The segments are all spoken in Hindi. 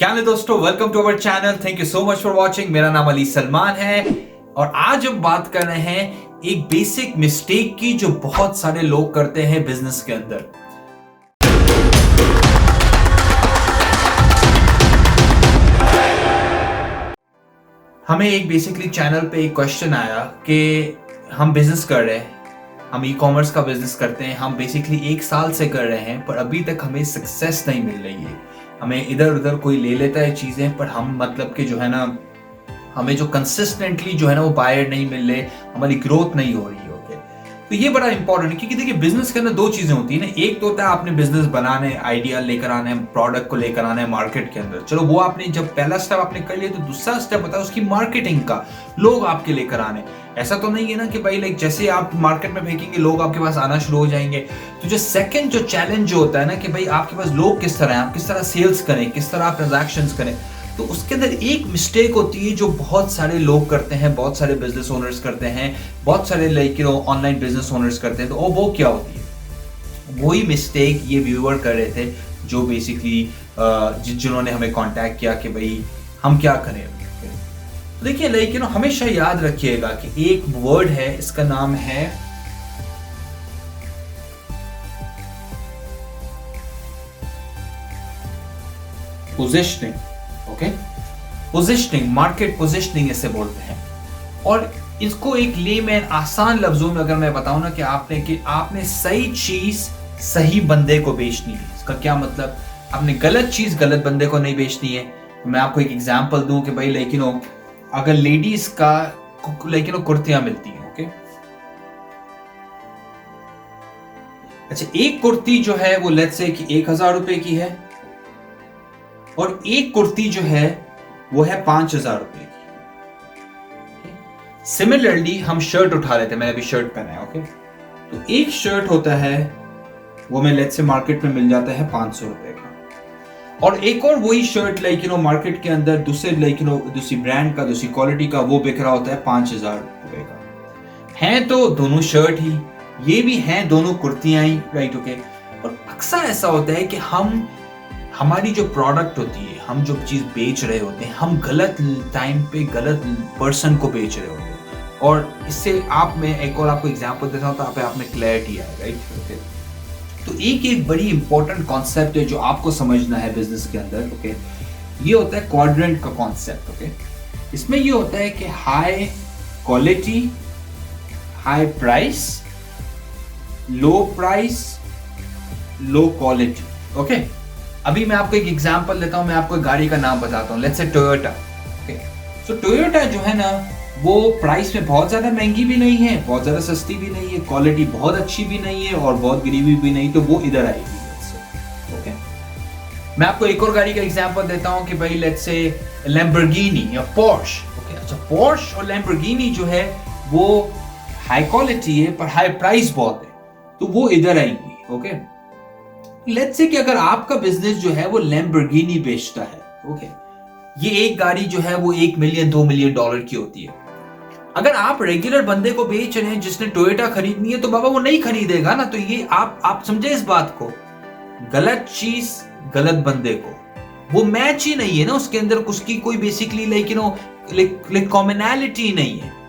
क्या है दोस्तों, welcome to our channel. Thank you so much for watching. मेरा नाम अली सलमान है और आज हम बात कर रहे हैं एक बेसिक मिस्टेक की जो बहुत सारे लोग करते हैं बिजनेस के अंदर। हमें एक बेसिकली चैनल पे एक क्वेश्चन आया कि हम बिजनेस कर रहे हैं, हम ई कॉमर्स का बिजनेस करते हैं, हम बेसिकली 1 साल से कर रहे हैं पर अभी तक हमें सक्सेस नहीं मिल रही है। हमें इधर उधर कोई ले लेता है चीजें, पर हम मतलब कि जो है ना, हमें जो कंसिस्टेंटली जो है ना वो बायर नहीं मिल रहे, हमारी ग्रोथ नहीं हो रही है। ओके, तो ये बड़ा इंपॉर्टेंट है क्योंकि देखिए बिजनेस के अंदर 2 चीजें होती है ना। एक तो होता है आपने बिजनेस बनाने, आइडिया लेकर आना है, प्रोडक्ट को लेकर आना है मार्केट के अंदर, चलो वो आपने जब पहला स्टेप आपने कर लिया, तो दूसरा स्टेप होता है उसकी मार्केटिंग का, लोग आपके लेकर आने। ऐसा तो नहीं है ना कि भाई लाइक जैसे आप मार्केट में फेंकेंगे लोग आपके पास आना शुरू हो जाएंगे। तो जो सेकंड जो चैलेंज जो होता है ना कि भाई आपके पास लोग किस तरह हैं, आप किस तरह सेल्स करें, किस तरह आप ट्रांजैक्शंस करें, तो उसके अंदर एक मिस्टेक होती है जो बहुत सारे लोग करते हैं, बहुत सारे बिजनेस ओनर्स करते हैं, बहुत सारे लाइक ऑनलाइन बिजनेस ओनर्स करते हैं। तो वो क्या होती है, वही मिस्टेक ये व्यूअर कर रहे थे जो बेसिकली जिन्होंने हमें कांटेक्ट किया कि भाई हम क्या करें। तो देखिए लाइक हमेशा याद रखिएगा कि एक वर्ड है, इसका नाम है positioning. Okay, positioning, market positioning इसे बोलते हैं। और इसको एक लेमैन आसान लफ्जों में अगर मैं बताऊं ना कि आपने सही चीज सही बंदे को बेचनी है। इसका क्या मतलब, आपने गलत चीज गलत बंदे को नहीं बेचनी है। मैं आपको एक एग्जांपल दूं कि भाई लाइक अगर लेडीज का लाइक कुर्तियां मिलती हैं, ओके, अच्छा एक कुर्ती जो है वो लेट्स से कि 1000 रुपए की है और एक कुर्ती जो है वो है 5000 रुपए की। सिमिलरली हम शर्ट उठा लेते हैं, मैंने अभी शर्ट पहना है, ओके, तो एक शर्ट होता है वो मैं लेट्स से मार्केट में मिल जाता है 500 रुपए का, और एक और वही शर्ट लाइक मार्केट के अंदर दूसरे लाइक दूसरी ब्रांड का, दूसरी क्वालिटी का वो बिक रहा होता है 5000 रुपए का। हैं तो दोनों शर्ट ही, ये भी हैं दोनों कुर्तियां ही, राइट, ओके। और अक्सर ऐसा होता है कि हमारी जो प्रोडक्ट होती है, हम जो चीज बेच रहे होते हैं, हम गलत टाइम पे गलत पर्सन को बेच रहे होते हैं। और इससे मैं एक और आपको एग्जांपल देता हूं तो आप में क्लैरिटी आए, राइट, ओके। तो एक बड़ी इंपॉर्टेंट कॉन्सेप्ट है जो आपको समझना है बिजनेस के अंदर, ओके, ये होता है क्वाड्रेंट का कॉन्सेप्ट, ओके। इसमें ये होता है कि हाई क्वालिटी, हाई प्राइस, लो प्राइस, लो क्वालिटी, ओके। अभी मैं आपको एक एग्जांपल देता हूं, मैं आपको एक गाड़ी का नाम बताता हूं, let's say Toyota, okay. So Toyota जो है ना वो प्राइस में बहुत ज्यादा महंगी भी नहीं है, बहुत ज्यादा सस्ती भी नहीं है, क्वालिटी बहुत अच्छी भी नहीं है और बहुत गरीबी भी नहीं, तो वो इधर आएगी, ओके। मैं आपको एक और गाड़ी का एग्जांपल देता हूं कि भाई लेट्स से लैम्बोर्गिनी या पोर्श, ओके। अच्छा पोर्श और लैम्बोर्गिनी जो है वो हाई क्वालिटी है पर हाई प्राइस बहुत है, तो वो इधर आएंगी, ओके। लेट्स से कि अगर आपका बिजनेस जो है वो लैम्बोर्गिनी बेचता है, ओके, ये एक गाड़ी जो है वो 1 मिलियन 2 मिलियन डॉलर की होती है। अगर आप रेगुलर बंदे को बेच रहे हैं जिसने टोयोटा खरीदनी है, तो बाबा वो नहीं खरीदेगा ना। तो ये आप समझे इस बात को, गलत चीज गलत बंदे को, वो मैच ही नहीं है ना, उसके अंदर उसकी कोई बेसिकली लाइक कॉमनैलिटी नहीं है।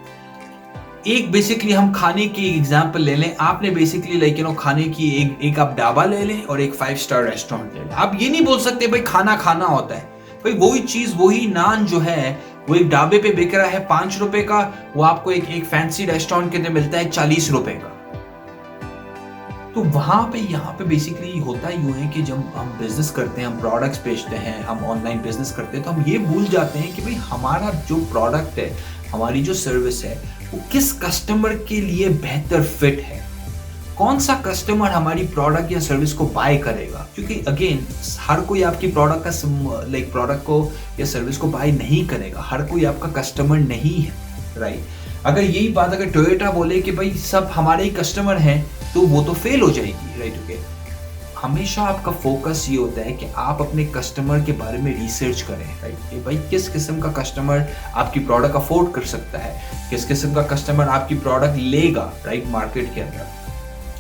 एक बेसिकली हम खाने की एग्जांपल ले लें, आपने बेसिकली लाइक खाने की एक आप ढाबा ले लें और एक 5 स्टार रेस्टोरेंट ले लें। आप ये नहीं बोल सकते भाई खाना होता है, भाई वही चीज वही नान जो है वो एक ढाबे पे बिक रहा है 5 रुपए का, वो आपको एक फैंसी रेस्टोरेंट के अंदर मिलता है 40 रुपए का। तो वहां पे यहाँ पे बेसिकली होता ही यूं है कि जब हम बिजनेस करते हैं, हम प्रोडक्ट्स बेचते हैं, हम ऑनलाइन बिजनेस करते हैं, तो हम ये भूल जाते हैं कि भाई हमारा जो प्रोडक्ट है, हमारी जो सर्विस है, वो किस कस्टमर के लिए बेहतर फिट है, कौन सा कस्टमर हमारी प्रोडक्ट या सर्विस को बाय करेगा। क्योंकि अगेन हर कोई आपकी प्रोडक्ट को या सर्विस को बाय नहीं करेगा, हर कोई आपका कस्टमर नहीं है, राइट। अगर यही बात अगर टोयोटा बोले कि भाई सब हमारे ही कस्टमर हैं, तो वो तो फेल हो जाएगी, राइट, ओके। हमेशा आपका फोकस ये होता है कि आप अपने कस्टमर के बारे में रिसर्च करें, राइट, कि भाई किस किस्म का कस्टमर आपकी प्रोडक्ट अफोर्ड कर सकता है, किस किस्म का कस्टमर आपकी प्रोडक्ट लेगा, राइट, मार्केट के अंदर।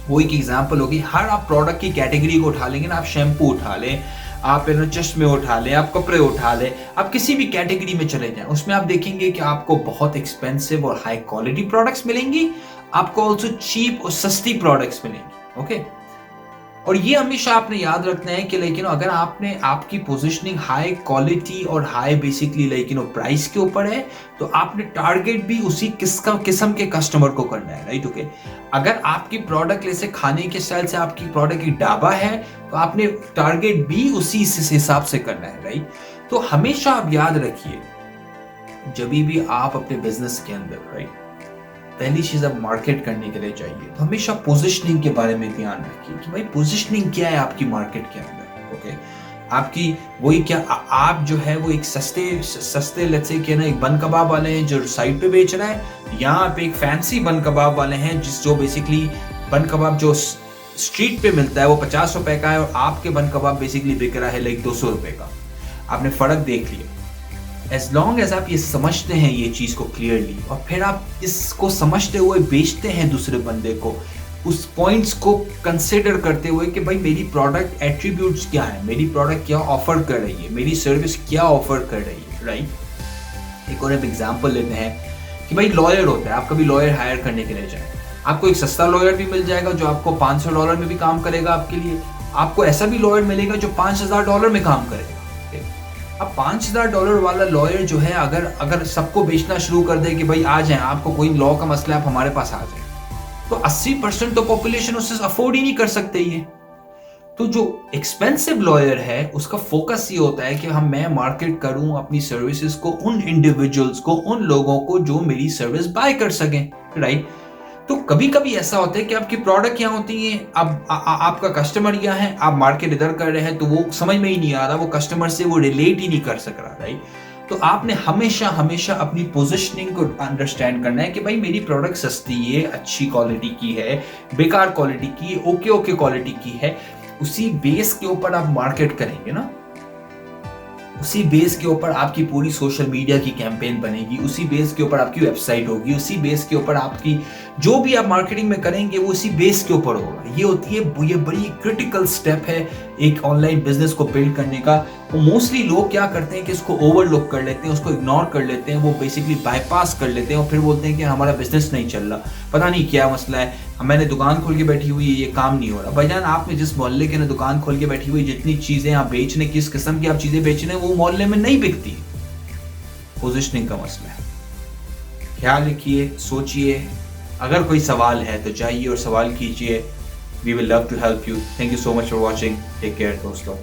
वो एक एग्जांपल होगी, हर आप प्रोडक्ट की कैटेगरी को उठा लेंगे ना, आप शैम्पू उठा लें, आप चश्मे उठा लें, आप कपड़े उठा लें, आप किसी भी कैटेगरी में चले जाएं, उसमें आप देखेंगे कि आपको बहुत एक्सपेंसिव और हाई क्वालिटी प्रोडक्ट्स मिलेंगी, आपको ऑल्सो चीप और सस्ती प्रोडक्ट्स मिलेंगी। ओके, और ये हमेशा आपने याद रखना है कि लेकिन अगर आपने आपकी पोजीशनिंग हाई क्वालिटी और हाई बेसिकली लेकिन प्राइस के ऊपर है, तो आपने टारगेट भी उसी किस्म के कस्टमर को करना है, राइट। ओके, अगर आपकी प्रोडक्ट जैसे खाने के स्टाइल से आपकी प्रोडक्ट एक ढाबा है, तो आपने टारगेट भी उसी हिसाब से करना है, राइट। तो हमेशा आप याद रखिए, जब भी आप अपने बिजनेस के अंदर, राइट, पहली चीज आप मार्केट करने के लिए चाहिए तो हमेशा पोजीशनिंग के बारे में ध्यान रखिए कि भाई पोजीशनिंग क्या है आपकी मार्केट के अंदर। ओके, आपकी वही क्या आप जो है वो एक सस्ते लेट्स से क्या ना, एक बन कबाब वाले हैं जो साइड पे बेच रहा है, या आप एक फैंसी बन कबाब वाले हैं जो बेसिकली बन कबाब जो स्ट्रीट पे मिलता है वो 50 रुपए का है, और आपके बन कबाब बेसिकली बिक रहा है लाइक 200 रुपए का। आपने फर्क देख लिया। एज लॉन्ग एज आप ये समझते हैं ये चीज को क्लियरली, और फिर आप इसको समझते हुए बेचते हैं दूसरे बंदे को, उस पॉइंट्स को कंसिडर करते हुए कि भाई मेरी प्रोडक्ट एट्रीब्यूट्स क्या है, मेरी प्रोडक्ट क्या ऑफर कर रही है, मेरी सर्विस क्या ऑफर कर रही है, राइट। एक और एग्जांपल लेते हैं कि भाई लॉयर होता है, आप कभी लॉयर हायर करने के लिए जाए, आपको एक सस्ता लॉयर भी मिल जाएगा जो आपको $500 में भी काम करेगा आपके लिए, आपको ऐसा भी लॉयर मिलेगा जो $5000 में काम करेगा। अब $5000 वाला लॉयर जो है अगर सबको बेचना शुरू कर दे कि भाई आ जाए, आपको कोई लॉ का मसला है, आप हमारे पास आ जाए, तो 80% तो पॉपुलेशन उससे अफोर्ड ही नहीं कर सकते ये। तो जो एक्सपेंसिव लॉयर है उसका फोकस ये होता है कि मैं मार्केट करूं अपनी सर्विसेज को उन इंडिविजुअल्स को, उन लोगों को जो मेरी सर्विस बाय कर सकें, राइट। तो कभी कभी ऐसा होता है कि आपकी प्रोडक्ट यहाँ होती है, अब आपका कस्टमर यहाँ है, आप मार्केट इधर कर रहे हैं, तो वो समझ में ही नहीं आ रहा, वो कस्टमर से वो रिलेट ही नहीं कर सक रहा, राइट। तो आपने हमेशा अपनी पोजीशनिंग को अंडरस्टैंड करना है कि भाई मेरी प्रोडक्ट सस्ती है, अच्छी क्वालिटी की है, बेकार क्वालिटी की, ओके क्वालिटी की है, उसी बेस के ऊपर आप मार्केट करेंगे ना, उसी बेस के ऊपर आपकी पूरी सोशल मीडिया की कैंपेन बनेगी, उसी बेस के ऊपर आपकी वेबसाइट होगी, उसी बेस के ऊपर आपकी जो भी आप मार्केटिंग में करेंगे वो उसी बेस के ऊपर होगा। ये होती है, ये बड़ी क्रिटिकल स्टेप है एक ऑनलाइन बिजनेस को बिल्ड करने का। वो मोस्टली लोग क्या करते हैं कि इसको ओवरलुक कर लेते हैं, उसको इग्नोर कर लेते हैं, वो बेसिकली बाईपास कर लेते हैं और फिर बोलते हैं कि हमारा बिजनेस नहीं चल रहा, पता नहीं क्या मसला है, मैंने दुकान खोल के बैठी हुई है, ये काम नहीं हो रहा। भाईजान, आपने जिस मोहल्ले के ना दुकान खोल के बैठी हुई, जितनी चीजें आप बेचने, किस किस्म की आप चीजें बेचने, वो मोहल्ले में नहीं बिकती। पोजीशनिंग का मसला है। ख्याल रखिए, सोचिए, अगर कोई सवाल है तो जाइए और सवाल कीजिए। We will love to help you. Thank you so much for watching. Take care दोस्तों।